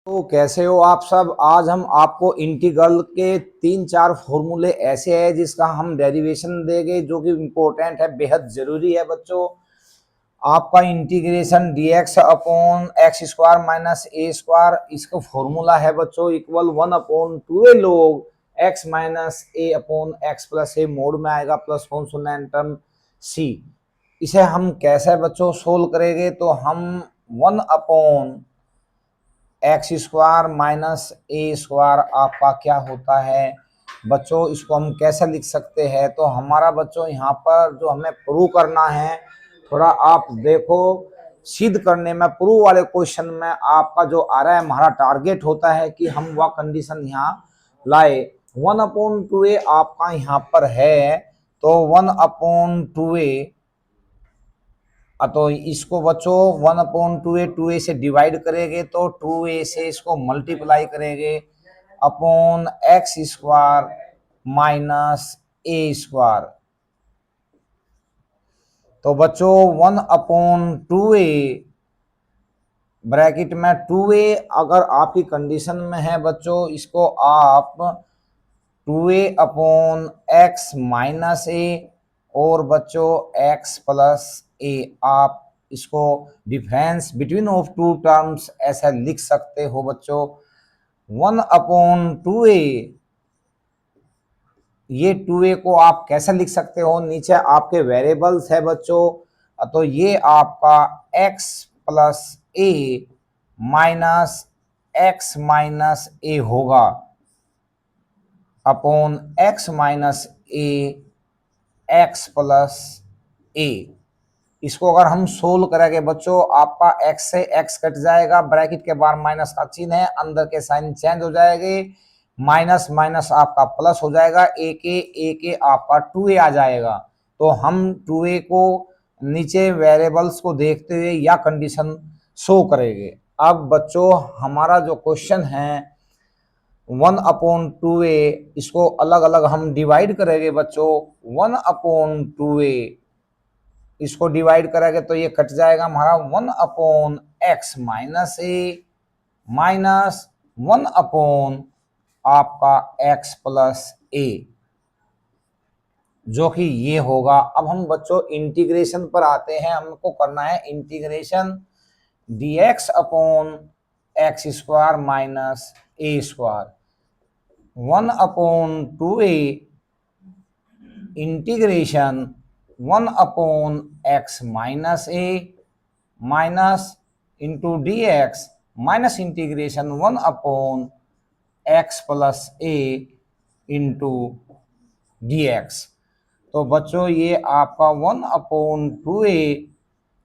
तो कैसे हो आप सब। आज हम आपको इंटीग्रल के तीन चार फॉर्मूले ऐसे हैं जिसका हम डेरिवेशन देंगे, जो कि इम्पोर्टेंट है, बेहद जरूरी है बच्चों। आपका integration dx upon x square minus a square, इसका फॉर्मूला है बच्चों equal 1/2 log x minus a upon x plus a, mod में आएगा प्लस कॉन्सोनेंटम सी। इसे हम कैसे बच्चों सोल्व करेंगे, तो हम 1/, x square minus a square आपका क्या होता है बच्चों, इसको हम कैसे लिख सकते हैं। तो हमारा बच्चों यहाँ पर जो हमें प्रूव करना है, थोड़ा आप देखो, सिद्ध करने में प्रूव वाले क्वेश्चन में आपका जो आ रहा है, हमारा टारगेट होता है कि हम वह कंडीशन यहाँ लाए। 1/2 आपका यहाँ पर है, तो 1/2, तो इसको बच्चों 1/2 से डिवाइड करेंगे तो 2a से इसको मल्टीप्लाई करेंगे upon x square minus a square. तो बच्चों 1/2 ब्रैकेट में 2a अगर आपकी कंडीशन में है बच्चों, इसको आप 2a अपॉन एक्स माइनस ए और बच्चों एक्स प्लस ए, आप इसको difference between of two terms ऐसा लिख सकते हो बच्चों। 1/2, ये 2a को आप कैसे लिख सकते हो, नीचे आपके वेरिएबल्स है बच्चों, तो ये आपका x प्लस ए माइनस एक्स माइनस ए होगा अपॉन एक्स माइनस ए एक्स प्लस ए। इसको अगर हम सोल्व करेंगे बच्चों, आपका x से x कट जाएगा, ब्रैकेट के बाहर माइनस का चिन्ह है, अंदर के साइन चेंज हो जाएंगे, माइनस माइनस आपका प्लस हो जाएगा, ए के आपका 2a आ जाएगा। तो हम 2a को नीचे वेरिएबल्स को देखते हुए या कंडीशन शो करेंगे। अब बच्चों हमारा जो क्वेश्चन है 1/2, इसको अलग अलग हम डिवाइड करेंगे बच्चों। 1/2 इसको डिवाइड करेंगे तो ये कट जाएगा हमारा 1/x माइनस ए माइनस 1/ आपका x प्लस ए, जो कि ये होगा। अब हम बच्चों इंटीग्रेशन पर आते हैं, हमको करना है integration dx upon x square minus a square. 1/2 integration 1/x minus a minus into d x minus integration 1/x plus a into d x. तो बच्चों ये आपका 1/2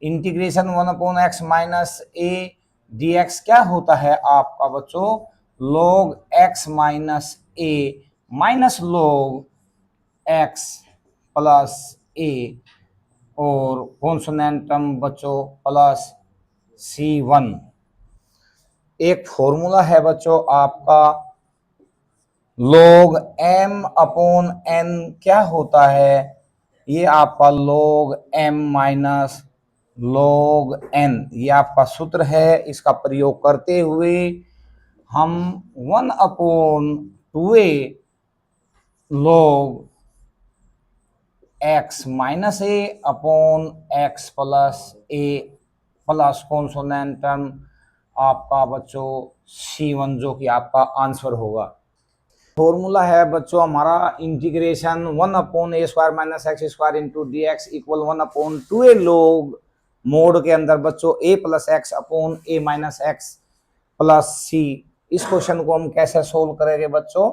integration 1/x minus a d x क्या होता है आपका बच्चों, log x minus a minus log x plus a, और कॉन्सोनेंटम बच्चों प्लस C1। एक फॉर्मूला है बच्चों आपका log m अपॉन n क्या होता है, ये आपका log m minus log n, ये आपका सूत्र है। इसका प्रयोग करते हुए हम 1/2 log x minus a upon x plus A plus कॉन्सोनेंटम आपका बच्चों C1, जो कि आपका आंसर होगा। फॉर्मूला है बच्चों हमारा integration 1/a square minus x square into d x equal 1/2 log mod के अंदर बच्चों a plus x upon a minus x plus c. इस क्वेश्चन को हम कैसे सोल्व करेंगे बच्चों,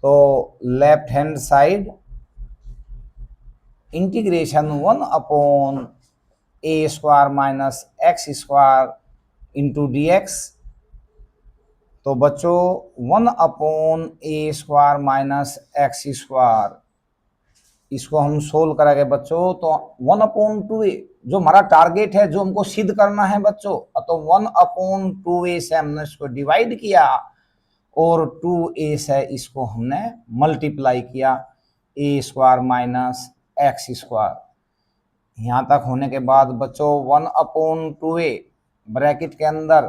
तो left hand side integration 1/a square minus x square into d x, तो बच्चों 1/a square minus x square, इसको हम सोल्व करेंगे बच्चों। तो 1/2 जो हमारा टारगेट है, जो हमको सिद्ध करना है बच्चों, तो 1/2 से हमने इसको डिवाइड किया और 2a से इसको हमने मल्टीप्लाई किया, a square minus x square. यहाँ तक होने के बाद बच्चों 1/2 ब्रैकेट के अंदर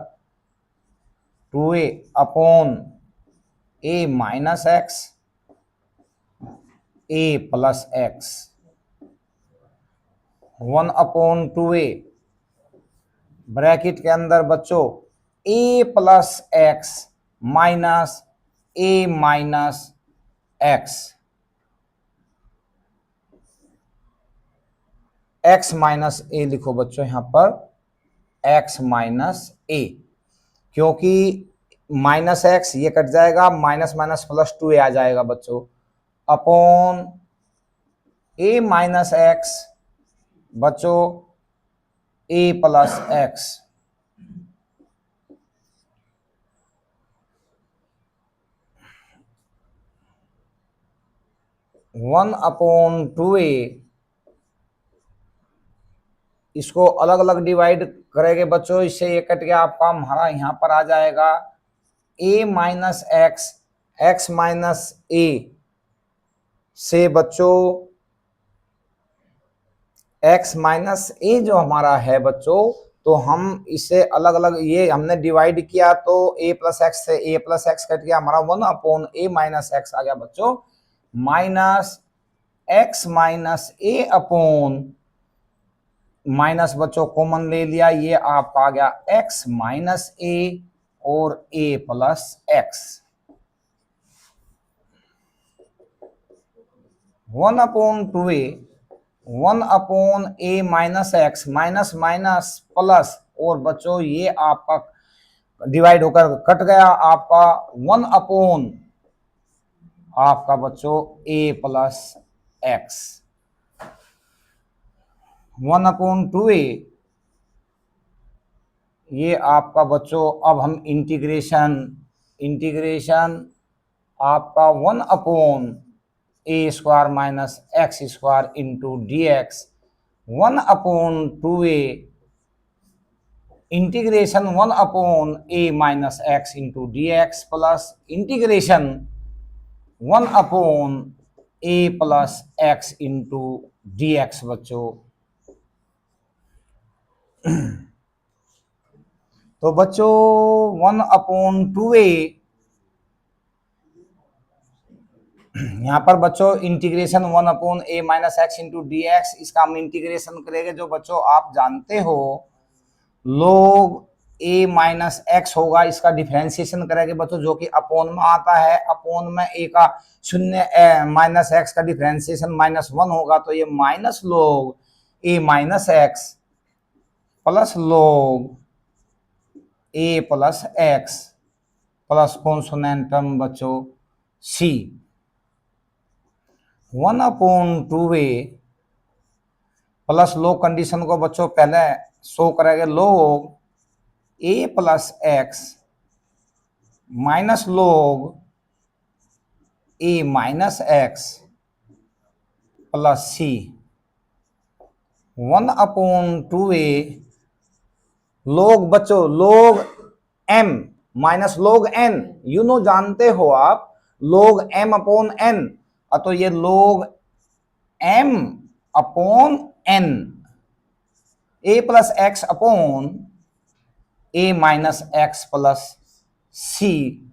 2a upon a minus x a plus x, 1 upon 2a bracket के अंदर बच्चों a plus x minus a minus x, x minus a लिखो बच्चों यहां पर x माइनस ए, क्योंकि माइनस एक्स ये कट जाएगा, माइनस माइनस प्लस 2a आ जाएगा बच्चों, अपॉन a माइनस एक्स बच्चों a plus x, 1 upon 2a, इसको अलग अलग डिवाइड करेंगे बच्चों, इससे ये कट गया, आपका हमारा यहां पर आ जाएगा a minus x, x minus a से बच्चों x माइनस ए जो हमारा है बच्चों, तो हम इसे अलग अलग ये हमने डिवाइड किया तो a प्लस एक्स से a प्लस एक्स कट गया, हमारा 1 अपॉन a माइनस एक्स आ गया बच्चों, minus x minus a upon minus बच्चों कॉमन ले लिया, ये आपका आ गया x माइनस ए और a plus x, 1 upon 2a, 1 upon a minus x, minus minus plus, और बच्चों ये आपका डिवाइड होकर कट गया, आपका 1 अपॉन आपका बच्चों a plus x, 1 upon 2a, ये आपका बच्चों अब हम इंटीग्रेशन आपका 1 upon a square minus x square into d x, 1 upon 2a integration 1 upon a minus x into d x plus integration 1 upon a plus x into d x बच्चों। तो बच्चों 1 upon 2a, यहां पर बच्चों integration 1 upon a minus x into d x, इसका हम integration करेंगे जो बच्चों आप जानते हो log a माइनस एक्स होगा, इसका डिफरेंशिएशन करेंगे बच्चों जो कि अपॉन में आता है, अपॉन में a का शून्य माइनस एक्स का डिफरेंशिएशन माइनस 1 होगा, तो ये minus log a minus x plus log a plus x plus consonant term बच्चों c, 1 upon 2a plus log condition को बच्चों पहले शो करेंगे, log a plus x minus log a minus x plus c, 1 upon 2a log बच्चों log m minus log n, you know जानते हो आप log m upon n, तो ये log m upon n, a plus x upon a minus x plus c,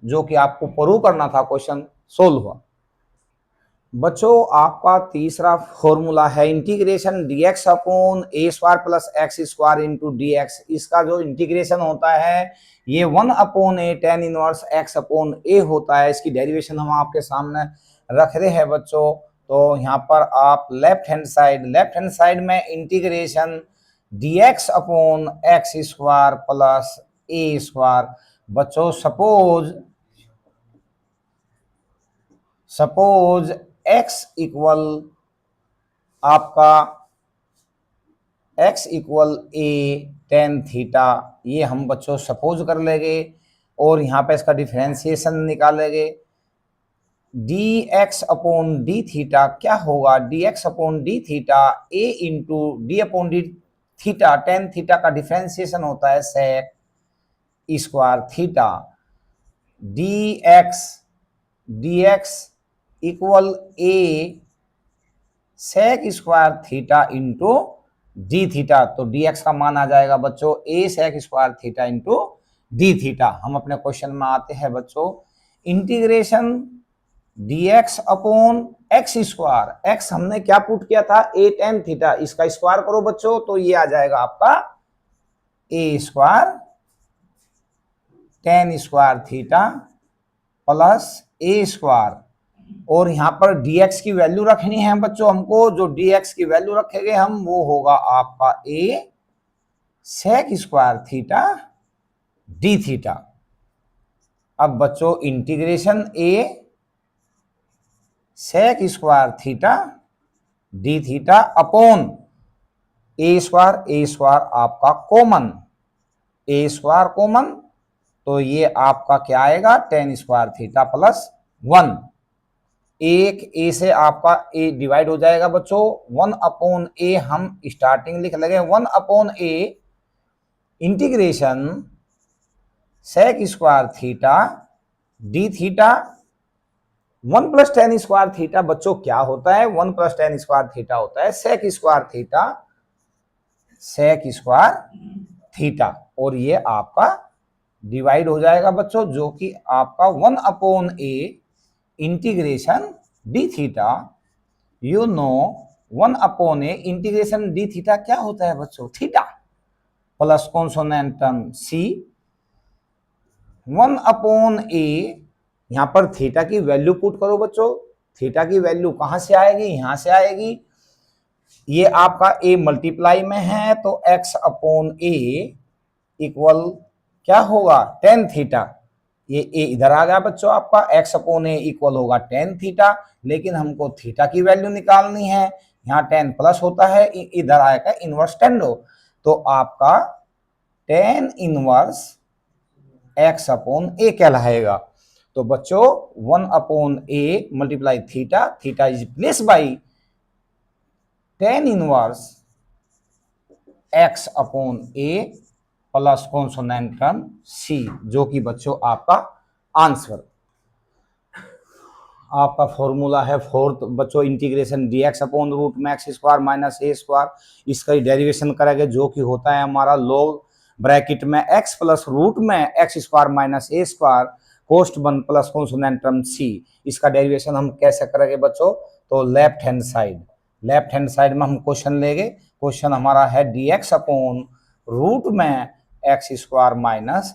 जो कि आपको prove करना था, क्वेश्चन सोल्व हुआ। बच्चों आपका तीसरा फॉर्मूला है integration dx upon a square plus x square into d x, इसका जो इंटीग्रेशन होता है ये 1 upon a tan inverse x upon a होता है, इसकी डेरिवेशन हम आपके सामने रख रहे हैं बच्चों। तो यहाँ पर आप लेफ्ट हैंड साइड में integration dx upon x square plus a square, बच्चों सपोज x इक्वल आपका x equal a tan theta, ये हम बच्चों सपोज कर लेंगे और यहाँ पे इसका डिफरेंशिएशन निकालेंगे, dx अपॉन डी थीटा क्या होगा, dx upon d theta a into d upon d theta, tan theta का डिफरेंशिएशन होता है sec square theta, dx equal a sec square theta into d theta, तो dx का मान आ जाएगा बच्चों a sec square theta into d theta. हम अपने क्वेश्चन में आते हैं बच्चों, integration dx upon x square. X हमने क्या पुट किया था, a tan थीटा, इसका स्क्वायर करो बच्चों तो ये आ जाएगा आपका a square tan square theta plus a square, और यहां पर dx की वैल्यू रखनी है बच्चों हमको, जो dx की वैल्यू रखेंगे हम वो होगा आपका a sec square theta d theta. अब बच्चों integration a sec square theta d theta upon a square आपका कॉमन, a स्क्वायर कॉमन, तो ये आपका क्या आएगा tan स्क्वायर थीटा प्लस 1। एक a से आपका a डिवाइड हो जाएगा बच्चों, 1 अपॉन a हम स्टार्टिंग लिख लगे, 1 upon a integration sec square theta d theta. 1 plus tan square theta बच्चों क्या होता है, 1 प्लस tan स्क्वायर थीटा होता है sec square theta, sec square theta, और ये आपका डिवाइड हो जाएगा बच्चों, जो कि आपका 1 upon a integration d theta. You no 1 upon a integration d theta क्या होता है बच्चों, theta plus consonant term C, 1 upon a, यहां पर थीटा की वैल्यू पुट करो बच्चों, थीटा की वैल्यू कहां से आएगी, यहां से आएगी, ये आपका a मल्टीप्लाई में है तो x अपॉन a इक्वल क्या होगा tan थीटा, ये a इधर आ गया बच्चों, आपका x अपॉन a इक्वल होगा tan थीटा, लेकिन हमको थीटा की वैल्यू निकालनी है, यहाँ tan प्लस होता है, इधर आएगा इनवर्स टेंडो, तो आपका tan inverse x upon a कहलाएगा। तो बच्चों 1 upon a multiply theta, theta is place by tan inverse x upon a plus consonant term c, जो कि बच्चों आपका आंसर, आपका फॉर्मूला है फोर्थ बच्चों, इंटीग्रेशन dx अपॉन रूट में x square minus a square, इसका ही डेरिवेशन करेंगे जो कि होता है हमारा log ब्रैकेट में x प्लस रूट में x square minus a square कोस्ट 1 प्लस कॉन्सोनेंट टर्म c। इसका डेरिवेशन हम कैसे करेंगे बच्चों, तो लेफ्ट हैंड साइड में हम क्वेश्चन लेंगे, क्वेश्चन हमारा है dx अपॉन रूट में x square minus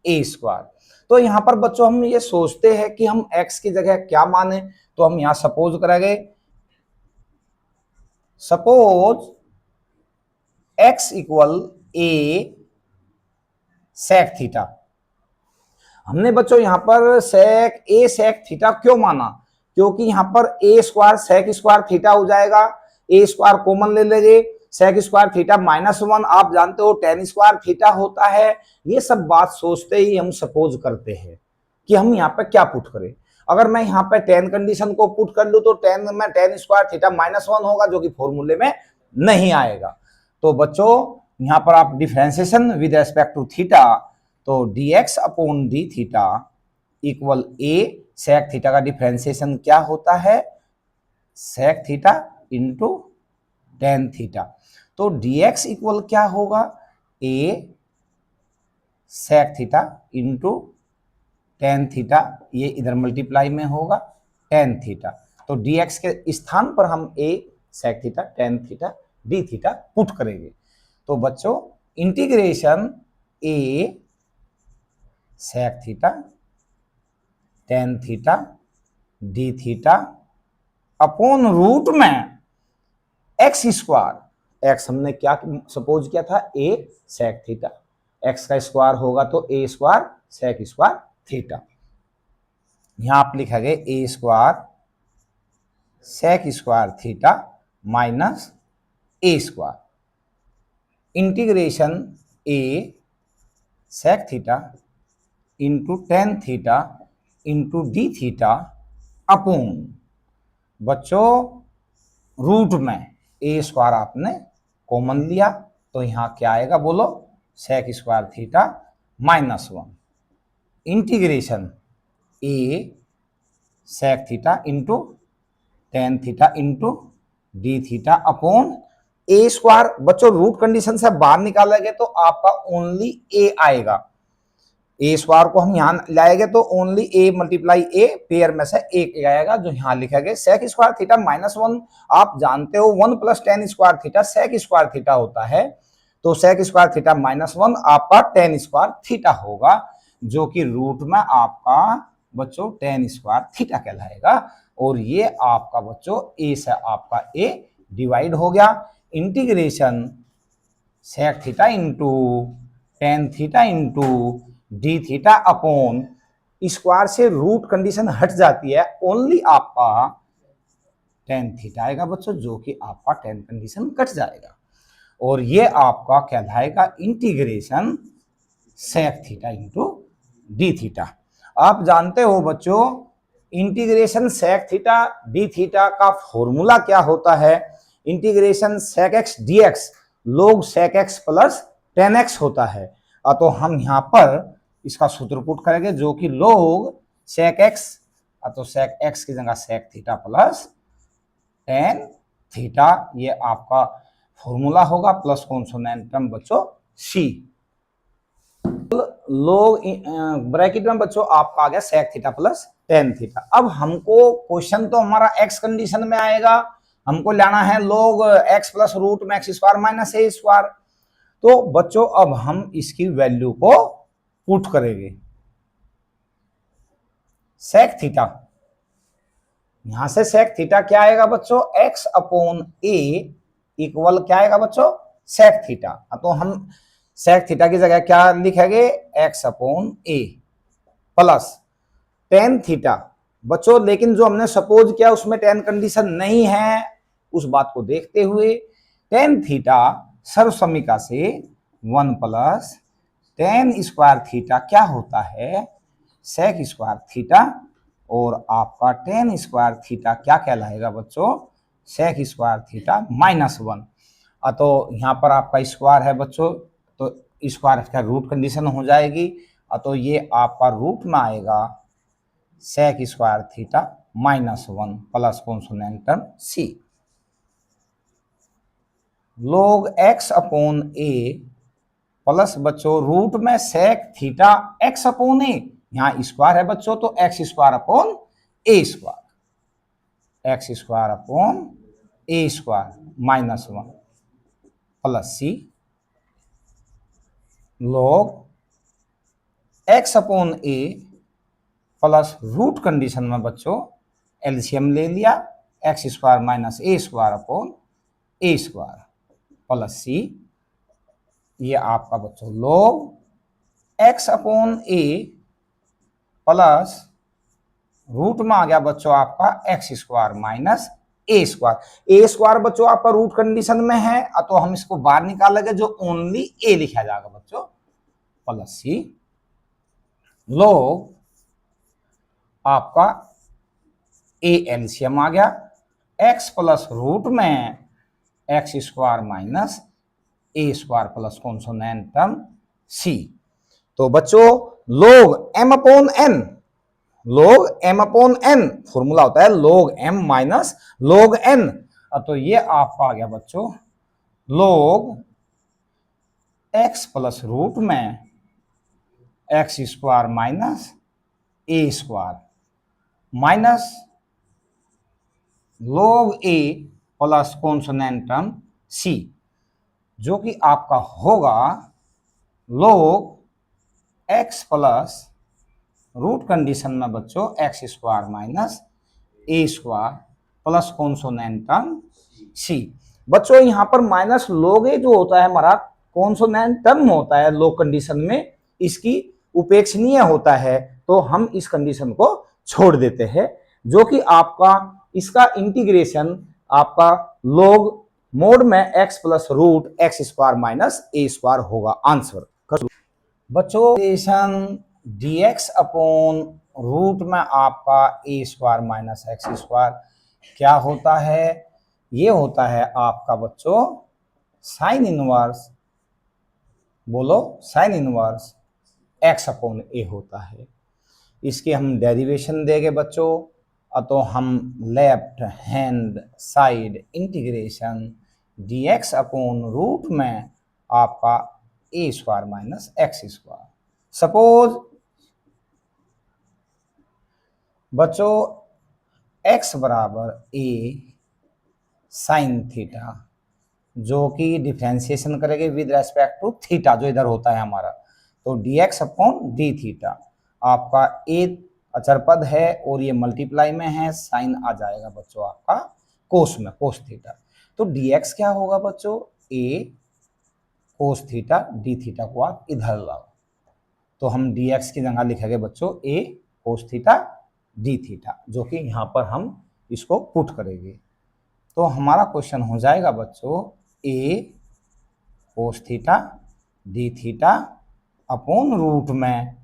a square. तो यहां पर बच्चों हम ये सोचते हैं कि हम x की जगह क्या माने, तो हम यहां सपोज करेंगे, suppose x equal a sec theta. हमने बच्चों यहां पर sec थीटा क्यों माना, क्योंकि यहां पर a square sec square theta हो जाएगा, a स्क्वायर कॉमन ले लेंगे, sec स्क्वायर थीटा -1, आप जानते हो tan स्क्वायर थीटा होता है। ये सब बात सोचते ही हम सपोज करते हैं कि हम यहाँ पे क्या पुट करें। अगर मैं यहाँ पे tan कंडीशन को पुट कर लूं तो tan में tan स्क्वायर थीटा -1 होगा, जो कि फॉर्मूले में नहीं आएगा। तो बच्चों यहाँ पर आप differentiation with respect to theta, तो dx upon d theta equal a sec theta का डिफरेंशिएशन क्या होता है, sec theta into tan theta. तो dx इक्वल क्या होगा, a sec theta into tan theta, ये इधर मल्टीप्लाई में होगा tan थीटा। तो dx के स्थान पर हम a sec theta tan theta d theta put करेंगे। तो बच्चों integration a sec theta tan theta d theta upon root में एक्स स्क्वायर, एक्स हमने क्या सपोज किया था, a sec थीटा, एक्स का स्क्वायर होगा तो a square sec square theta, यहां आप लिखेंगे a square sec square theta minus a square, integration a sec theta into tan theta into d theta upon बच्चों रूट में a स्क्वायर आपने common लिया, तो यहां क्या आएगा बोलो, sec square theta -1 integration a sec theta into tan theta into d theta upon a square. बच्चों रूट कंडीशन से बाहर निकालेंगे तो आपका ओनली a आएगा, ए स्क्वायर को हम यहाँ लाएंगे तो only A multiply A, pair में से एक आएगा जो यहाँ लिखा गया सेक स्क्वायर थीटा -1। आप जानते हो 1 + tan square theta sec square theta होता है, तो सेक स्क्वायर थीटा -1 आपका tan स्क्वायर थीटा होगा, जो कि रूट में आपका बच्चों tan स्क्वायर थीटा कहलाएगा। और ये आपका बच्चों ए से आपका ए डिवाइड हो गया, integration sec theta into tan theta into d theta upon square से रूट कंडीशन हट जाती है, ओनली आपका tan थीटा आएगा बच्चों, जो कि आपका tan कंडीशन कट जाएगा। और ये आपका कहलाएगा integration sec theta into d theta. आप जानते हो बच्चों integration sec theta d theta का फॉर्मूला क्या होता है, integration sec x d x log sec x plus tan x होता है। तो हम यहाँ पर इसका सूत्र पुट करेंगे जो कि log sec x, तो sec x की जगह sec theta plus tan theta, ये आपका फॉर्मूला होगा, प्लस कॉन्सोनेंट टर्म बच्चों c, log ब्रैकेट में बच्चों आपका आ गया sec theta plus tan theta. अब हमको क्वेश्चन तो हमारा x कंडीशन में आएगा, हमको लेना है log x प्लस रूट में x square minus a square. तो बच्चों अब हम इसकी वैल्यू को पुट करेंगे, सेक थीटा, यहां से सेक थीटा क्या आएगा बच्चों x अपॉन ए इक्वल क्या आएगा बच्चों सेक थीटा। तो हम सेक थीटा की जगह क्या लिखेंगे x upon a plus tan theta बच्चों, लेकिन जो हमने सपोज किया उसमें tan कंडीशन नहीं है, उस बात को देखते हुए tan थीटा सर्वसमीका से 1 प्लस tan स्क्वायर थीटा क्या होता है सेक स्क्वायर थीटा, और आपका tan स्क्वायर थीटा क्या कहलाएगा बच्चों सेक स्क्वायर थीटा -1। तो यहाँ पर आपका स्क्वायर है बच्चों, तो स्क्वायर का रूट कंडीशन हो जाएगी, तो ये आपका रूट में आएगा sec square theta -1 plus consonant term c, log x upon a plus बच्चों रूट में sec theta x upon a, यहां स्क्वायर है बच्चों तो x square upon a square, x square upon a square -1 plus c, log x upon a plus root condition में बच्चों LCM ले लिया, x square minus a square upon a square plus c, ये आपका बच्चों log x upon a plus root में आ गया बच्चों आपका x square minus a square बच्चों आपका रूट कंडीशन में है, तो हम इसको बाहर निकालेंगे जो ओनली ए लिखा जाएगा बच्चों प्लस सी, log आपका ए एलसीएम आ गया x प्लस रूट में x square minus a square plus consonant term c. तो बच्चों log m upon n formula होता है log m minus log n, तो ये आपका आ गया बच्चों log x प्लस रूट में x square minus a square minus log a plus consonant term c, जो कि आपका होगा log x plus root condition में बच्चों x square minus a square plus consonant term c. बच्चों यहां पर माइनस log a जो होता है हमारा कॉन्सोनेंट टर्म होता है लो कंडीशन में, इसकी उपेक्षणीय होता है, तो हम इस कंडीशन को छोड़ देते हैं, जो कि आपका इसका इंटीग्रेशन आपका log मोड में x plus root x square minus a square होगा। आंसर बच्चों dx अपॉन रूट में आपका a square minus x square क्या होता है, ये होता है आपका बच्चों साइन इनवर्स, बोलो sine inverse x upon a होता है। इसके हम डेरिवेशन देंगे बच्चों, तो हम left hand side integration dx upon root में आपका a square minus x square. Suppose बच्चों x बराबर a साइन थीटा, जो कि डिफ्रेंसिएशन करेंगे विद रेस्पेक्ट टू थीटा, जो इधर होता है हमारा, तो dx अपॉन डी थीटा। आपका a अचर पद है और ये मल्टीप्लाई में है, साइन आ जाएगा बच्चों आपका कोस में, कोस थीटा। तो dx क्या होगा बच्चों, a cos theta, d theta को आप इधर लाओ, तो हम dx की जगह लिखेंगे बच्चों a cos theta d theta, जो कि यहाँ पर हम इसको पुट करेंगे। तो हमारा क्वेश्चन हो जाएगा बच्चों a cos theta d theta upon root में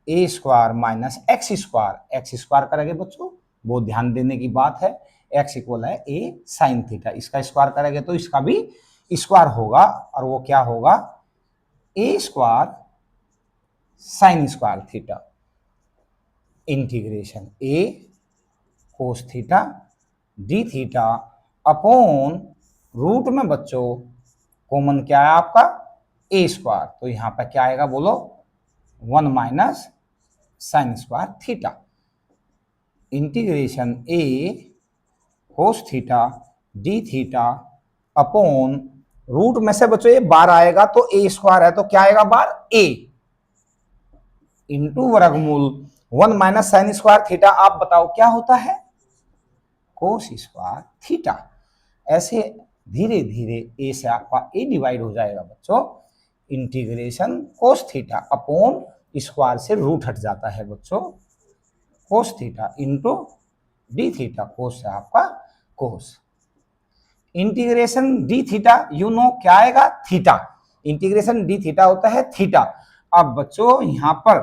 a square minus x square करेंगे बच्चों, वो ध्यान देने की बात है। x इक्वल है a साइन थीटा, इसका स्क्वायर करेंगे तो इसका भी स्क्वायर होगा, और वो क्या होगा, a square sine square theta integration a cos theta d theta upon root में बच्चों कॉमन क्या है आपका a स्क्वायर, तो यहां पर क्या आएगा बोलो, 1 minus sine square theta integration a cos theta d theta upon root में से बच्चों ये बार आएगा तो a स्क्वायर है, तो क्या आएगा बार a इंटू वर्गमूल 1 माइनस साइन स्क्वायर थीटा, आप बताओ क्या होता है, कोस स्क्वायर थीटा। ऐसे धीरे धीरे a से आपका a डिवाइड हो जाएगा बच्चों, integration cos theta upon square से रूट हट जाता है बच्चों, cos theta into d theta, cos से आपका cos integration d theta, you know क्या आएगा थीटा, इंटीग्रेशन डी थीटा होता है थीटा। अब बच्चों यहां पर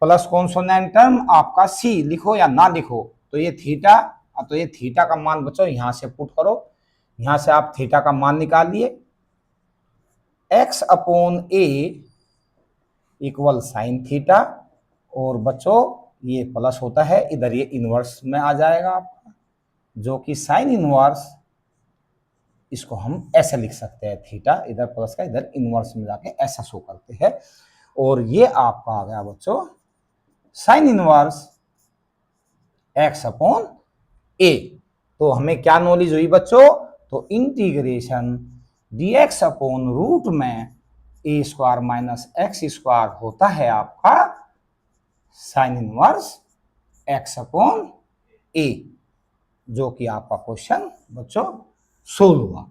प्लस कॉन्सोनेंट टर्म आपका सी लिखो या ना लिखो, तो ये थीटा, तो ये थीटा का मान बच्चों यहां से पुट करो, यहां से आप थीटा का मान निकालिए, x upon a equal sine theta, और बच्चों ये प्लस होता है इधर, ये इनवर्स में आ जाएगा आपका, जो कि साइन इनवर्स, इसको हम ऐसे लिख सकते हैं, थीटा इधर प्लस का इधर इनवर्स में जाके ऐसा शो करते हैं, और ये आपका आ गया बच्चों sine inverse x upon a। तो हमें क्या नॉलेज हुई बच्चों, तो इंटीग्रेशन dx अपॉन रूट में a square minus x square होता है आपका sign inverse x upon a, जो कि आपका क्वेश्चन बच्चों सोल्व हुआ।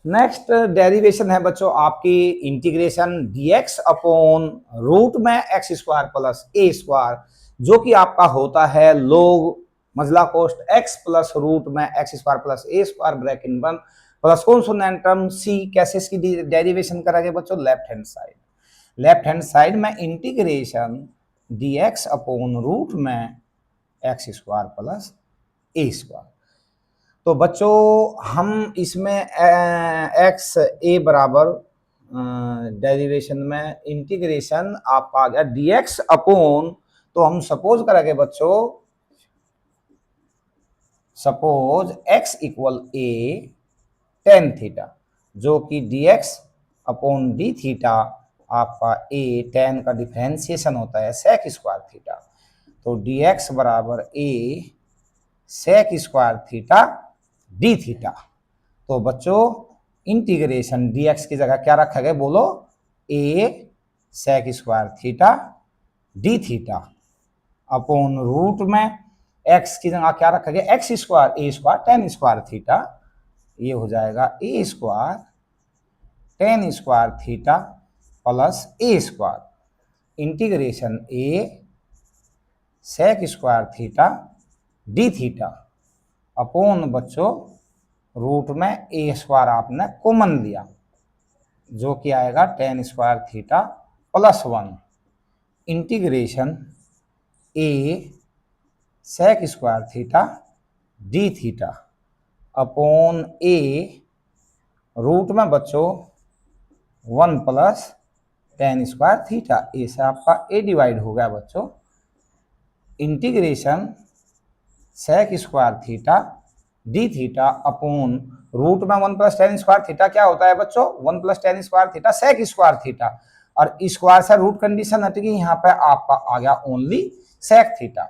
नेक्स्ट डेरिवेशन है बच्चों आपकी इंटीग्रेशन dx अपॉन रूट में x square plus a square, जो कि आपका होता है लोग मजला कोस्ट x प्लस रूट में x square plus a square bracket 1 plus consonant term c। कैसे इसकी डेरिवेशन करेंगे बच्चों, लेफ्ट हैंड साइड में इंटीग्रेशन dx अपॉन रूट में x square plus a square. तो बच्चों हम इसमें एक्स ए बराबर डेरिवेशन में इंटीग्रेशन आपका आ गया dx अपॉन, तो हम सपोज करेंगे बच्चों, suppose x equal a tan theta, जो कि dx अपॉन डी थीटा आपका a टेन का डिफरेंशिएशन होता है सेक स्क्वायर थीटा, तो dx बराबर a sec square theta d theta. तो बच्चों इंटीग्रेशन dx की जगह क्या रखा गया बोलो, a sec square theta d theta upon root में x की जगह क्या रखा गया, x square a square tan square theta, ये हो जाएगा a square tan square theta plus a square integration a sec square theta d theta upon बच्चों रूट में a स्क्वायर आपने कॉमन लिया, जो कि आएगा tan square theta plus 1 integration a sec square theta d theta upon a root में बच्चों 1 plus tan square theta, a से आपका a डिवाइड हो गया बच्चों, integration sec square theta d theta upon root में 1 प्लस टेन स्क्वायर थीटा क्या होता है बच्चों, 1 plus tan square theta sec square theta, और स्क्वायर से रूट कंडीशन हट गई, यहाँ पे आपका आ गया ओनली सेक थीटा।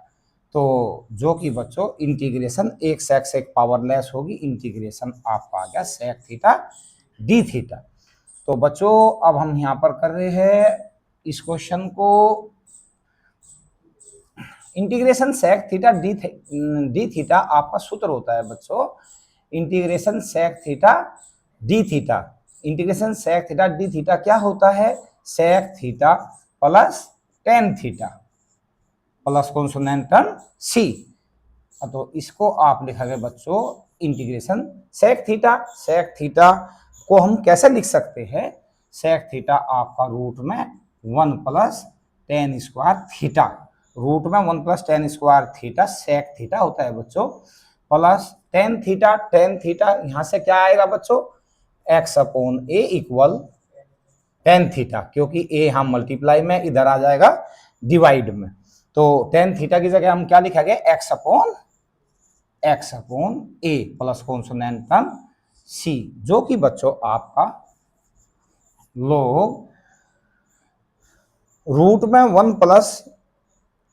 तो जो कि बच्चों इंटीग्रेशन एक सेक से एक पावरलेस होगी, इंटीग्रेशन आपका आ गया सेक थीटा डी थीटा। तो बच्चों अब हम यहाँ पर कर रहे हैं इस क्वेश्चन को, integration sec theta d theta आपका सूत्र होता है बच्चों, integration sec theta d theta. Integration sec theta d theta क्या होता है, sec theta plus tan theta plus consonant term c. तो इसको आप लिखोगे बच्चों इंटीग्रेशन सेक थीटा को हम कैसे लिख सकते हैं, सेक थीटा आपका रूट में 1 plus tan square theta, root में 1 plus tan square theta sec theta होता है बच्चों, प्लस टेन थीटा यहां से क्या आएगा बच्चों, एक्स अपॉन ए इक्वल टेन थीटा, क्योंकि ए हम मल्टीप्लाई में इधर आ जाएगा डिवाइड में, तो टेन थीटा की जगह हम क्या लिखेंगे x upon a plus consonant term c, जो कि बच्चों आपका लोग रूट में 1 प्लस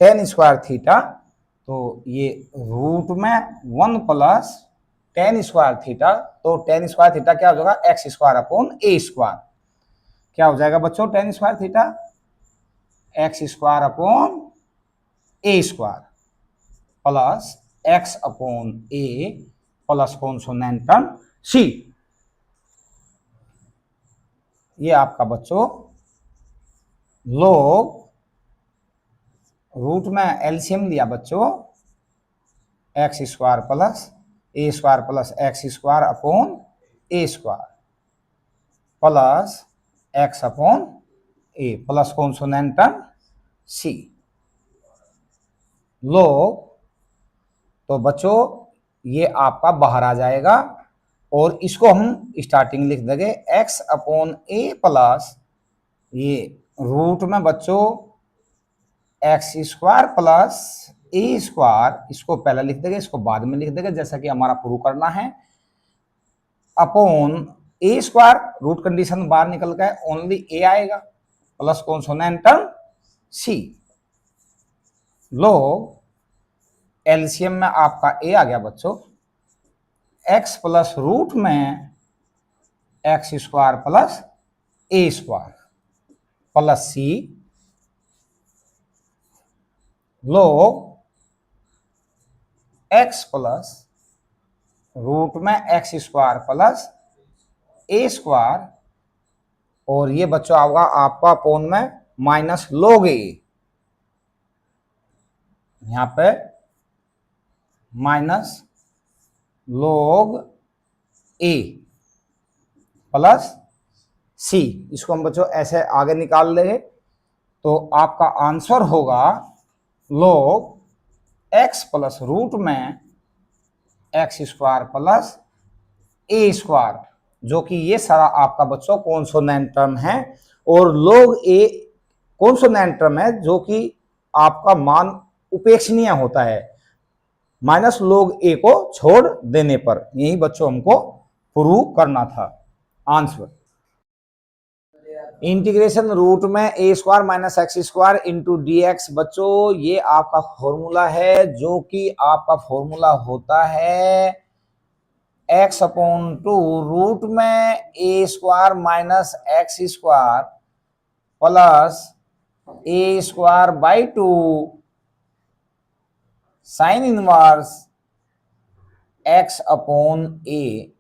टेन स्क्वायर थीटा, तो ये रूट में 1 प्लस टेन स्क्वायर थीटा, तो टेन स्क्वायर थीटा क्या हो जाएगा x square upon a square, क्या हो जाएगा बच्चों tan square theta x square upon a square plus x upon a plus consonant term c. ये आपका बच्चों लोग रूट में एलसीएम दिया बच्चों x square plus x square upon a square plus x upon a plus consonant term c. लोग तो बच्चों ये आपका बाहर आ जाएगा और इसको हम स्टार्टिंग लिख देंगे एक्स अपॉन ए प्लस ये रूट में बच्चों x square plus a square, इसको पहले लिख देंगे इसको बाद में लिख देंगे जैसा कि हमारा प्रूव करना है, upon a square root condition बाहर निकल गए ओनली ए आएगा प्लस कॉन्सोनेंट टर्म सी। लोग एलसीएम में आपका ए आ गया बच्चों एक्स प्लस रूट में x square plus a square plus सी। लोग एक्स प्लस रूट में x square plus a square, और ये बच्चों आएगा आपका अपॉन में माइनस लोग ए, यहां पे माइनस लोग ए प्लस सी, इसको हम बच्चों ऐसे आगे निकाल लेंगे तो आपका आंसर होगा लोग एक्स प्लस रूट में x square plus a square, जो कि ये सारा आपका बच्चों कॉन्सोनेंट टर्म है, और लोग ए कॉन्सोनेंट टर्म है जो कि आपका मान उपेक्षणीय होता है माइनस लोग ए को छोड़ देने पर। यही बच्चों हमको प्रूव करना था आंसर। इंटीग्रेशन रूट में a square minus x square into d x, बच्चों ये आपका फॉर्मूला है जो कि आपका फॉर्मूला होता है एक्स अपॉन टू रूट में a square minus x square plus a square by two sine inverse x upon a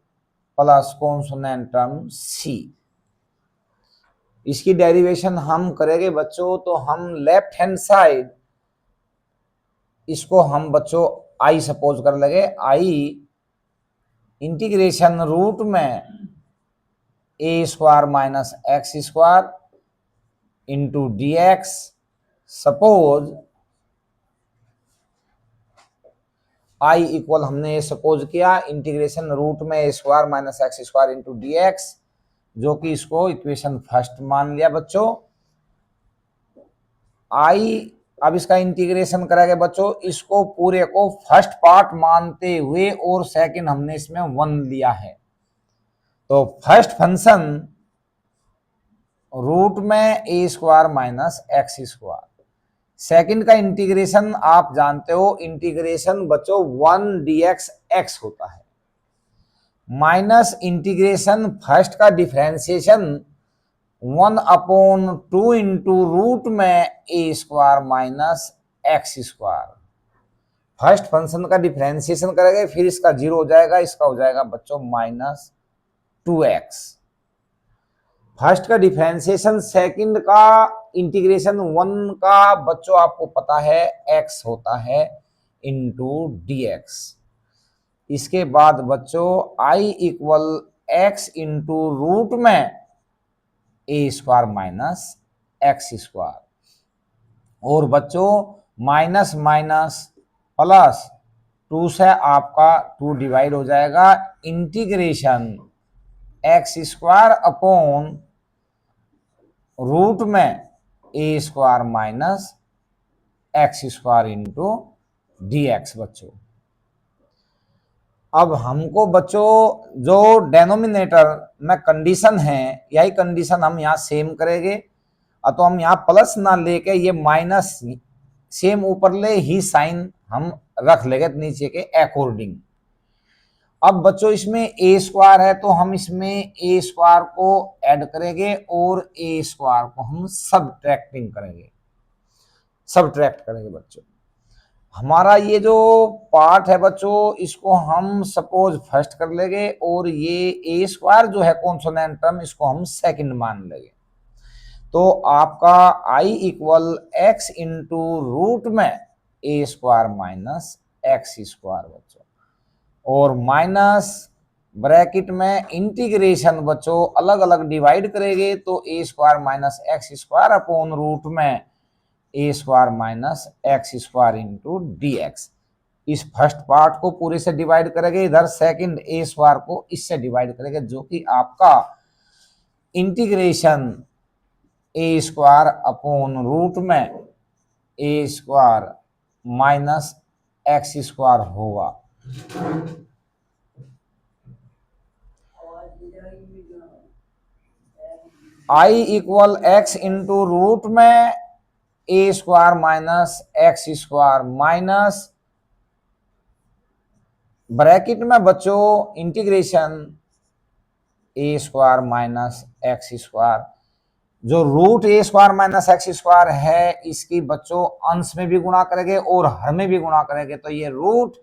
plus consonant term c. इसकी डेरिवेशन हम करेंगे बच्चों, तो हम लेफ्ट हैंड साइड इसको हम बच्चों आई सपोज कर लेंगे, आई इंटीग्रेशन रूट में a square minus x square into d x, suppose I equal हमने ये सपोज किया इंटीग्रेशन रूट में a square minus x square into d x, जो कि इसको इक्वेशन फर्स्ट मान लिया बच्चों। आई अब इसका इंटीग्रेशन करेंगे बच्चों, इसको पूरे को फर्स्ट पार्ट मानते हुए और सेकंड हमने इसमें 1 लिया है, तो फर्स्ट फंक्शन रूट में a square minus x square second का इंटीग्रेशन आप जानते हो, इंटीग्रेशन बच्चों 1 dx x होता है, माइनस इंटीग्रेशन फर्स्ट का डिफरेंशिएशन 1/2 इंटू रूट में a square minus x square. First function का डिफरेंशिएशन करेंगे, फिर इसका 0 हो जाएगा, इसका हो जाएगा बच्चों माइनस 2x। फर्स्ट का डिफरेंशिएशन, सेकंड का इंटीग्रेशन 1 का बच्चों आपको पता है x होता है इंटू dx। इसके बाद बच्चों i इक्वल x इंटू रूट में a square minus x square, और बच्चों माइनस माइनस प्लस 2 से आपका 2 डिवाइड हो जाएगा, integration x square upon root में a square minus x square into dx। बच्चों अब हमको बच्चों जो डेनोमिनेटर में कंडीशन है, यही कंडीशन हम यहाँ सेम करेंगे, तो हम यहाँ प्लस ना लेके ये माइनस सेम ऊपर ले ही साइन हम रख लेंगे नीचे के अकॉर्डिंग। अब बच्चों इसमें ए स्क्वायर है तो हम इसमें ए स्क्वायर को ऐड करेंगे और ए स्क्वायर को हम सब्ट्रैक्ट करेंगे। बच्चों हमारा ये जो पार्ट है बच्चों, इसको हम सपोज फर्स्ट कर लेंगे, और ये ए स्क्वायर जो है कॉन्सोनेंट टर्म, इसको हम सेकंड मान लेंगे। तो आपका i इक्वल एक्स इंटू रूट में a square minus x square बच्चों, और माइनस ब्रैकेट में इंटीग्रेशन बच्चों अलग अलग डिवाइड करेंगे, तो a square minus x square upon root में a square minus x square into dx। इस फर्स्ट पार्ट को पूरे से डिवाइड करेंगे, इधर सेकंड ए स्क्वायर को इससे डिवाइड करेंगे, जो कि आपका integration a square upon root में a square minus x square होगा। I equal x into root में a square minus x square minus bracket में बच्चों integration a square minus x square. जो root a square minus x square है, इसकी बच्चों अंश में भी गुणा करेंगे और हर में भी गुणा करेंगे, तो ये root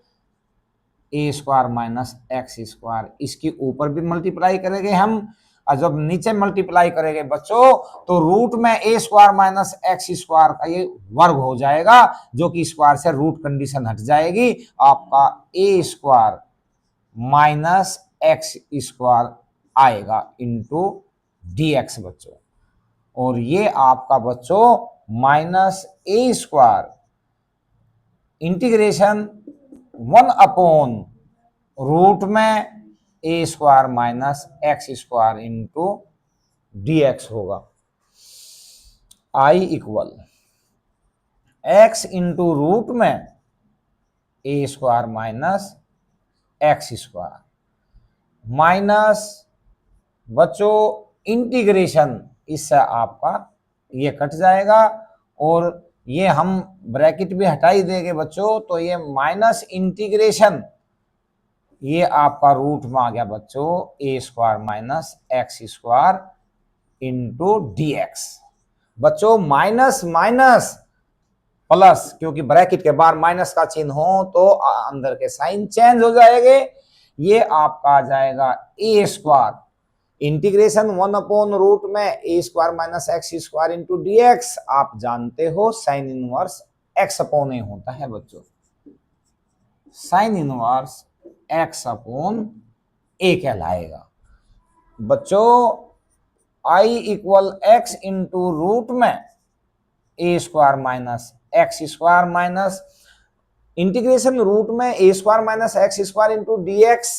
a square minus x square, इसके ऊपर भी मल्टीप्लाई करेंगे हम, और जब नीचे मल्टीप्लाई करेंगे बच्चों तो रूट में a square minus x square का ये वर्ग हो जाएगा, जो कि स्क्वायर से रूट कंडीशन हट जाएगी, आपका a square minus x square आएगा इंटू dx बच्चों। और ये आपका बच्चों minus a square integration 1 root में a square minus x square into dx होगा। I equal x into root में a square minus x square minus बच्चों इंटीग्रेशन, इससे आपका ये कट जाएगा, और ये हम ब्रैकेट भी हटा ही देंगे बच्चों, तो ये माइनस इंटीग्रेशन ये आपका रूट में आ गया बच्चों a square minus x square into dx। बच्चों माइनस माइनस प्लस, क्योंकि ब्रैकेट के बाहर माइनस का चिन्ह हो तो अंदर के साइन चेंज हो जाएंगे। ये आपका आ जाएगा ए स्क्वायर इंटीग्रेशन 1 में a square minus x square into dx। आप जानते हो sine inverse x upon a होता है बच्चों, sine inverse x upon a कहलाएगा बच्चों। I equal x into root में a square minus x square minus integration root में a square minus x square into dx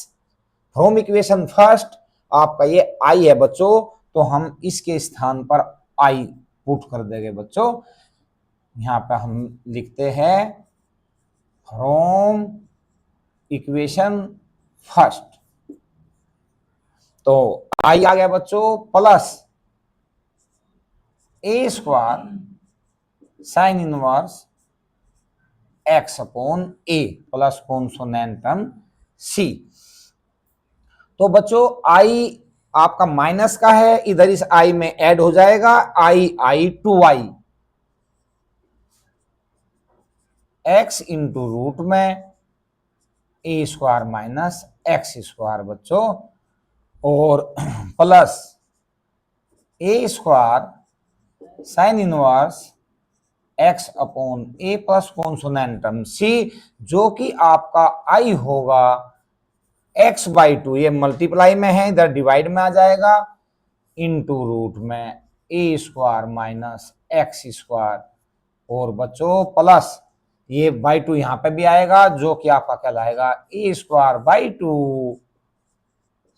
from equation first. आपका ये आई है बच्चों, तो हम इसके स्थान पर आई पुट कर देंगे बच्चों। यहां पे हम लिखते हैं फ्रॉम इक्वेशन फर्स्ट, तो आई आ गया बच्चों plus a square sine inverse x upon a plus constant term c. तो बच्चों आई आपका माइनस का है, इधर इस आई में ऐड हो जाएगा I two I x into root में a square minus x square बच्चों, और plus a square sine inverse x upon a plus constant term c, जो कि आपका आई होगा एक्स बाई टू, ये मल्टीप्लाई में है इधर डिवाइड में आ जाएगा, इंटू रूट में a square minus x square, और बच्चों प्लस ये बाई टू यहां पे भी आएगा जो कि आपका कहलाएगा a square by two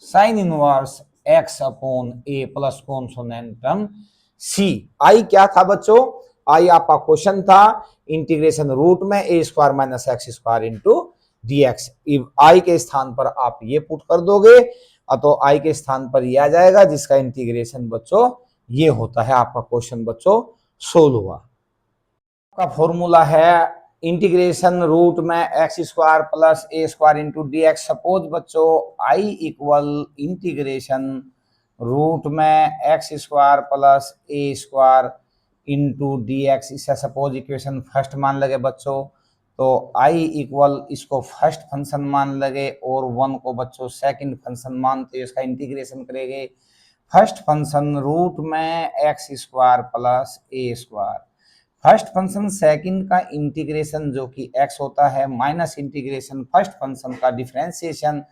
sine inverse x upon a plus constant term c. I क्या था बच्चों, आई आपका क्वेश्चन था इंटीग्रेशन रूट में a square minus x square into d x. I के स्थान पर आप ये पुट कर दोगे तो आई के स्थान पर ये आ जाएगा, जिसका इंटीग्रेशन बच्चों ये होता है आपका क्वेश्चन बच्चों सोल्व हुआ। का फॉर्मूला है इंटीग्रेशन रूट में x square plus a square into d x. Suppose बच्चों आई इक्वल इंटीग्रेशन रूट में x square plus a square into d x, इसे सपोज इक्वेशन फर्स्ट मान लगे बच्चों, तो आई इक्वल इसको फर्स्ट फंक्शन मान लगे और वन को बच्चों सेकंड फंक्शन मानते, इसका इंटीग्रेशन करेंगे फर्स्ट फंक्शन रूट में x square plus a square, first function second का इंटीग्रेशन जो कि x होता है माइनस इंटीग्रेशन फर्स्ट फंक्शन का डिफरेंशिएशन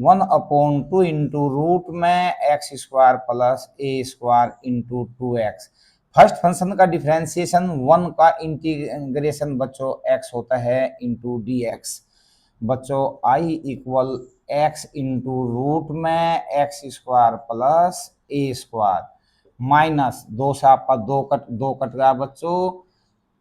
1/2 इंटू रूट में x square plus a square into 2x। First function का डिफरेंशिएशन 1 का इंटीग्रेशन बच्चों x होता है इंटू डी एक्स। बच्चों I equal x into root में x square plus a square minus दो से आपका दो कट गया बच्चों,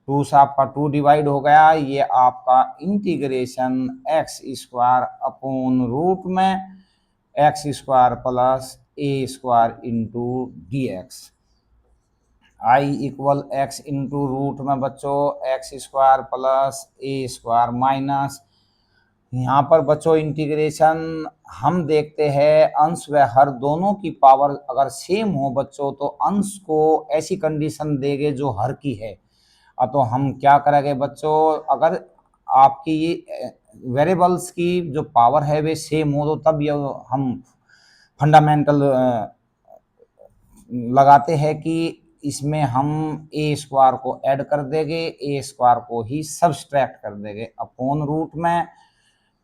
टू से आपका टू डिवाइड हो गया, ये आपका integration x square upon root में x square plus a square into d x. I equal x into root में बच्चों x square plus a square minus, यहाँ पर बच्चों इंटीग्रेशन हम देखते हैं अंश व हर दोनों की पावर अगर सेम हो बच्चों तो अंश को ऐसी कंडीशन देंगे जो हर की है। तो हम क्या करेंगे बच्चों, अगर आपकी ये वेरिएबल्स की जो पावर है वे सेम हो तो तब ये हम फंडामेंटल लगाते हैं कि इसमें हम ए स्क्वायर को ऐड कर देंगे, ए स्क्वायर को ही सब्सट्रैक्ट कर देंगे अपॉन रूट में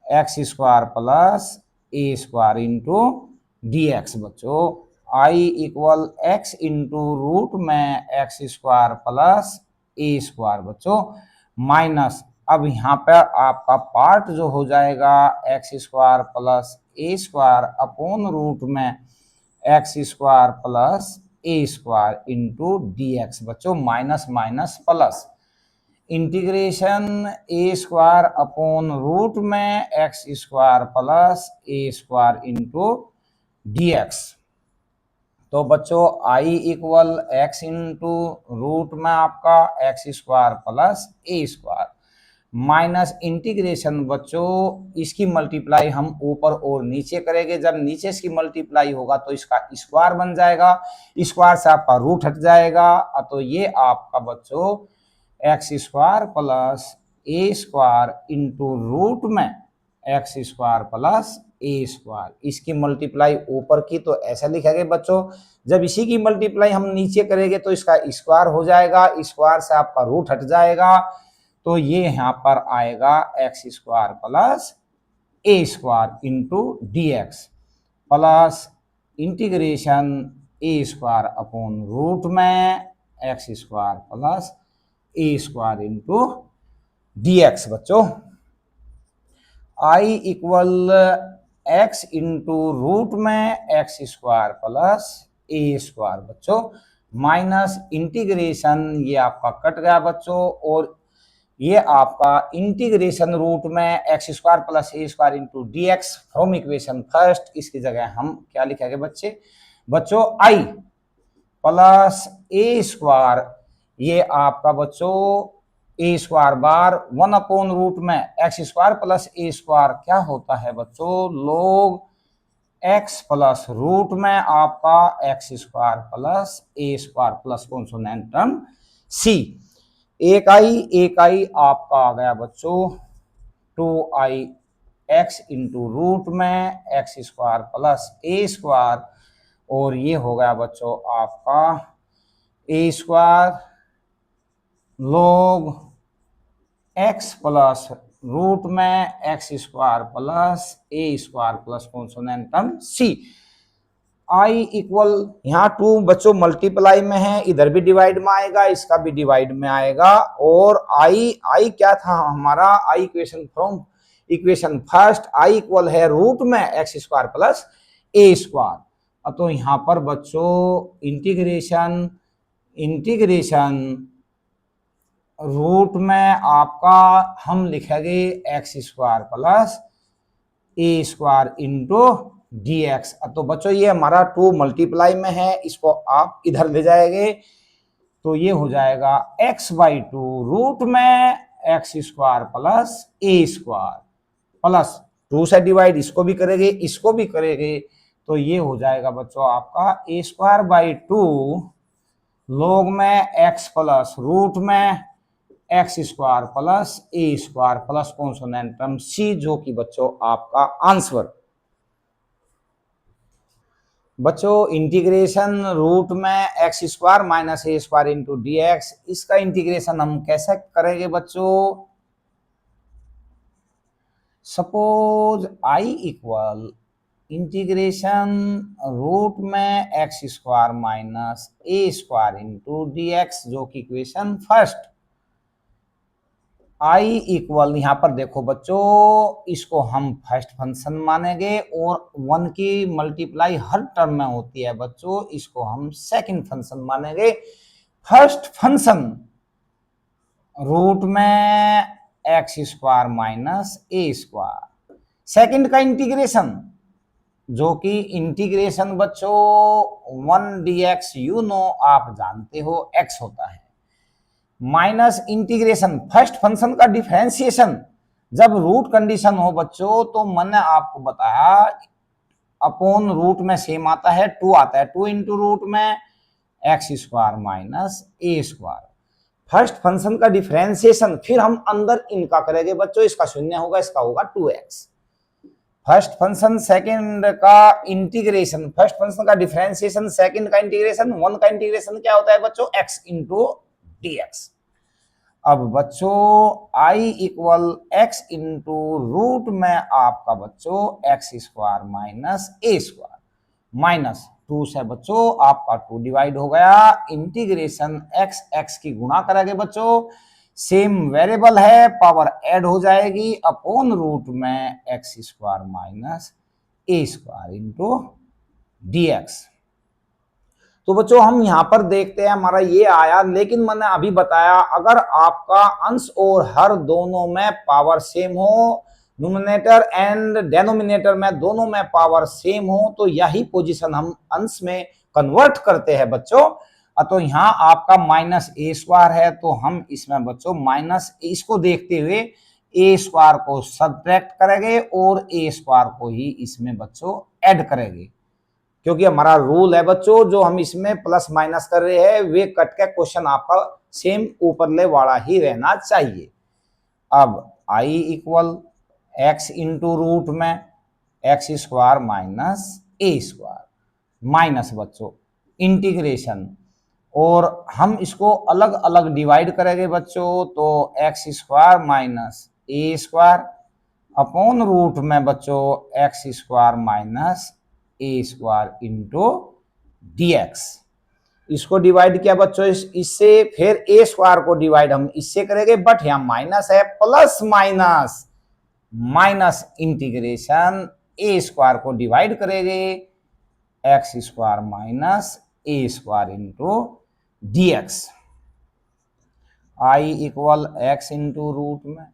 x square plus a square into d x. बच्चों I equal x into root में x square plus a square बच्चों माइनस, अब यहाँ पर आपका पार्ट जो हो जाएगा x square plus a square upon root में x square plus a square into d x. बच्चों minus minus plus, integration a square upon root में x square plus a square into d x. तो बच्चों I equal x into root में आपका x square plus a square minus integration बच्चों इसकी multiply हम ऊपर और नीचे करेंगे, जब नीचे इसकी मल्टीप्लाई होगा तो इसका स्क्वायर बन जाएगा, स्क्वायर से आपका रूट हट जाएगा, तो ये आपका बच्चों x square plus a square into root में x square plus a square, इसकी मल्टीप्लाई ऊपर की तो ऐसा लिखेंगे बच्चों, जब इसी की मल्टीप्लाई हम नीचे करेंगे तो इसका स्क्वायर हो जाएगा, स्क्वायर से आपका रूट हट जाएगा, तो ये यहाँ पर आएगा x square plus a square into d x plus integration a square upon root में x square plus a square into d x. बच्चों I equal x into root में x square plus a square बच्चों minus integration, ये आपका cut गया बच्चों, और ये आपका इंटीग्रेशन रूट में x square plus a square into d x from equation first, इसकी जगह हम क्या लिखेंगे बच्चों आई प्लस ए स्क्वायर, ये आपका बच्चों ए स्क्वायर बार 1/रूट में x square plus a square क्या होता है बच्चों, लोग एक्स प्लस रूट में आपका x square plus a square plus consonant term c. एक आई आपका आ गया बच्चों 2i एक्स इंटू रूट में x square plus a square, और ये हो गया बच्चों आपका a square log x plus root में x square plus a square plus consonant term c. I equal यहाँ टू बच्चों मल्टीप्लाई में है, इधर भी डिवाइड में आएगा, इसका भी डिवाइड में आएगा, और आई क्या था हमारा, आई इक्वेशन फर्स्ट, आई इक्वल है रूट में x square plus a square. तो यहाँ पर बच्चों इंटीग्रेशन रूट में आपका हम लिखेंगे x square plus a square into d x. तो बच्चों ये हमारा 2 मल्टीप्लाई में है, इसको आप इधर ले जाएंगे तो ये हो जाएगा x/2 रूट में x square plus a square plus 2 से डिवाइड इसको भी करेंगे इसको भी करेंगे, तो ये हो जाएगा बच्चों आपका a²/2 लॉग में x प्लस रूट में x square plus a square plus consonant term c, जो कि बच्चों आपका आंसर। बच्चों इंटीग्रेशन रूट में x square minus a square into d x, इसका इंटीग्रेशन हम कैसे करेंगे बच्चों, suppose I equal integration root में x square minus a square into d x, जो कि इक्वेशन फर्स्ट। आई इक्वल यहाँ पर देखो बच्चों, इसको हम फर्स्ट फंक्शन मानेंगे और 1 की मल्टीप्लाई हर टर्म में होती है बच्चों, इसको हम सेकंड फंक्शन मानेंगे। फर्स्ट फंक्शन रूट में x square minus a square, second का इंटीग्रेशन जो कि इंटीग्रेशन बच्चों 1 dx यू नो आप जानते हो x होता है, माइनस इंटीग्रेशन फर्स्ट फंक्शन का डिफरेंशिएशन जब रूट कंडीशन हो बच्चों, तो मैंने आपको बताया अपॉन रूट में सेम आता है 2 आता है, 2 इंटू रूट में x square minus a square. First function का डिफरेंशिएशन फिर हम अंदर इनका करेंगे बच्चों, इसका शून्य होगा इसका होगा 2x। फर्स्ट फंक्शन सेकंड का इंटीग्रेशन, फर्स्ट फंक्शन का डिफरेंशिएशन सेकंड का इंटीग्रेशन, 1 का इंटीग्रेशन क्या होता है बच्चों x इंटू dx। अब बच्चों I equal x into root में आपका बच्चों x square minus a square minus 2 से बच्चों आपका 2 डिवाइड हो गया, इंटीग्रेशन एक्स एक्स की गुणा करेंगे बच्चों, सेम वेरिएबल है पावर ऐड हो जाएगी अपॉन रूट में x square minus a square into dx। तो बच्चों हम यहां पर देखते हैं हमारा ये आया, लेकिन मैंने अभी बताया अगर आपका अंश और हर दोनों में पावर सेम हो, न्यूमरेटर एंड डेनोमिनेटर में दोनों में पावर सेम हो, तो यही पोजीशन हम अंश में कन्वर्ट करते हैं बच्चों। तो यहाँ आपका माइनस ए स्क्वायर है, तो हम इसमें बच्चों माइनस इसको देखते हुए ए स्क्वायर को सब्ट्रैक्ट करेंगे और ए स्क्वायर को ही इसमें बच्चों ऐड करेंगे, क्योंकि हमारा रूल है बच्चों जो हम इसमें प्लस माइनस कर रहे हैं वे कट के क्वेश्चन आपका सेम ऊपरले वाला ही रहना चाहिए। अब आई इक्वल एक्स इंटू रूट में x square minus a square minus बच्चों इंटीग्रेशन, और हम इसको अलग अलग डिवाइड करेंगे बच्चों, तो x square minus a square upon root में बच्चों x square minus a square into dx। इसको डिवाइड किया बच्चों इससे, फिर ए स्क्वायर को डिवाइड हम इससे करेंगे, बट यहां माइनस है, plus minus minus integration a square को डिवाइड करेंगे x square minus a square into dx। I equal x into root में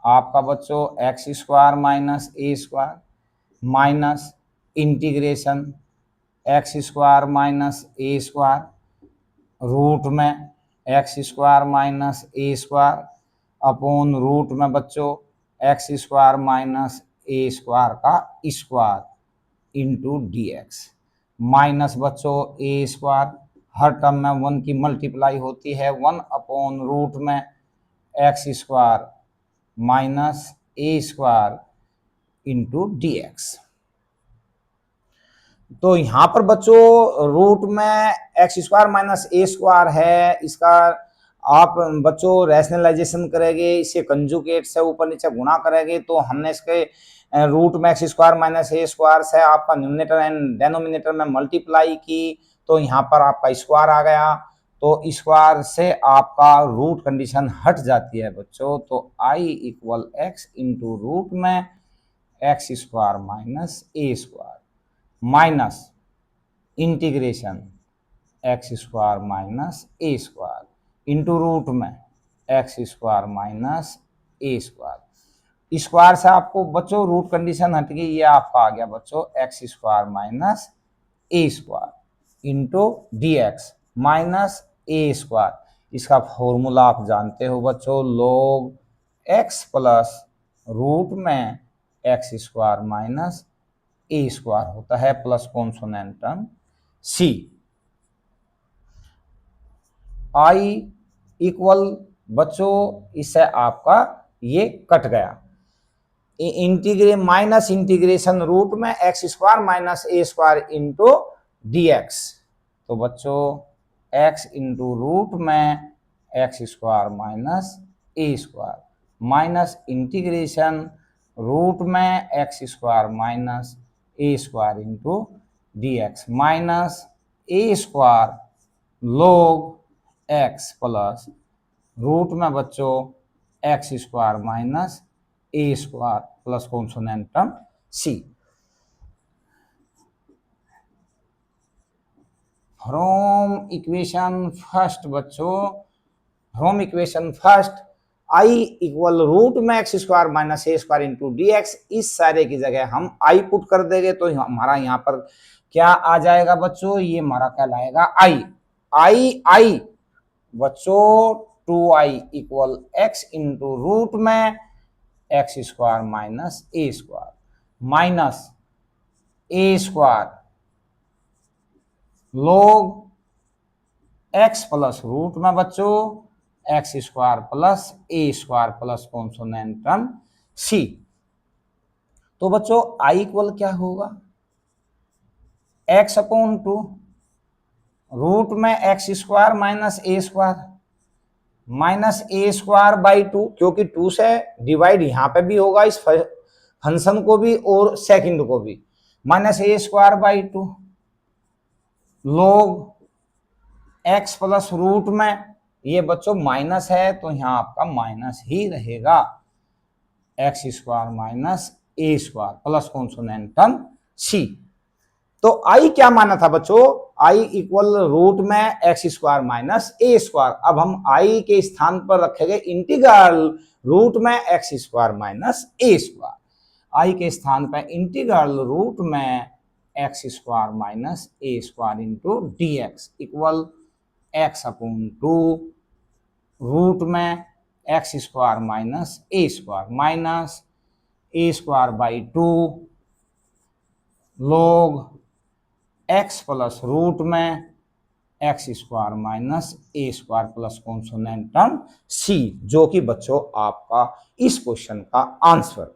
आपका बच्चों x square minus a square minus integration x square minus a square root में x square minus a square upon root में बच्चों x square minus a square का square into d x minus बच्चों a square, her term में 1 की multiply होती है, 1 upon root में x square minus a square into d x. तो यहां पर बच्चों रूट में x square minus a square है, इसका आप बच्चों रैशनलाइजेशन करेंगे, इसे कंजुगेट से ऊपर नीचे गुणा करेंगे तो हमने इसके रूट में x square minus a square से आपका न्यूमरेटर एंड डेनोमिनेटर में मल्टीप्लाई की तो यहाँ पर आपका स्क्वायर आ गया, तो स्क्वायर से आपका रूट कंडीशन हट जाती है बच्चों। तो I equal x into root में x square minus a square minus integration x square minus a square into root में x square minus a square. Square से आपको बच्चों रूट कंडीशन हट गई, ये आपका आ गया बच्चों x square minus a square into d x minus a square. इसका फॉर्मूला आप जानते हो बच्चों, log एक्स प्लस रूट में x square minus a square होता है plus consonant term c. I equal बच्चों इससे आपका ये कट गया, माइनस इंटीग्रेशन रूट में x square minus a square into d x. तो बच्चों एक्स इंटू रूट में x square minus a square minus integration root में x square minus a square into d x minus a square log x plus root में बच्चों x square minus a square plus consonant term c. From equation first बच्चों, from equation first I equal root में x square minus a square into d x, इस सारे की जगह हम I put कर देंगे तो हमारा यहाँ पर क्या आ जाएगा बच्चों, ये हमारा कहलाएगा आई। आई बच्चों 2i equal x into root में x square minus a square minus a square log x plus root में बच्चों x square plus a square plus consonant term c. तो बच्चों आई इक्वल क्या होगा, एक्स अपॉन 2 रूट में x square minus a square minus a square by 2, क्योंकि 2 से divide यहां पे भी होगा इस फंक्शन को भी और सेकंड को भी, minus a square by 2 log x plus root में ये बच्चों माइनस है तो यहां आपका माइनस ही रहेगा, x square minus a square plus consonant term c. तो आई क्या माना था बच्चों, आई इक्वल रूट में x square minus a square. अब हम आई के स्थान पर रखेंगे इंटीग्रल रूट में x square minus a square. I के स्थान पर इंटीग्रल रूट में x square minus a square into d x equal x upon 2 root में x square minus a square minus a square by 2 log x plus root में x square minus a square plus consonant term c, जो कि बच्चों आपका इस question का answer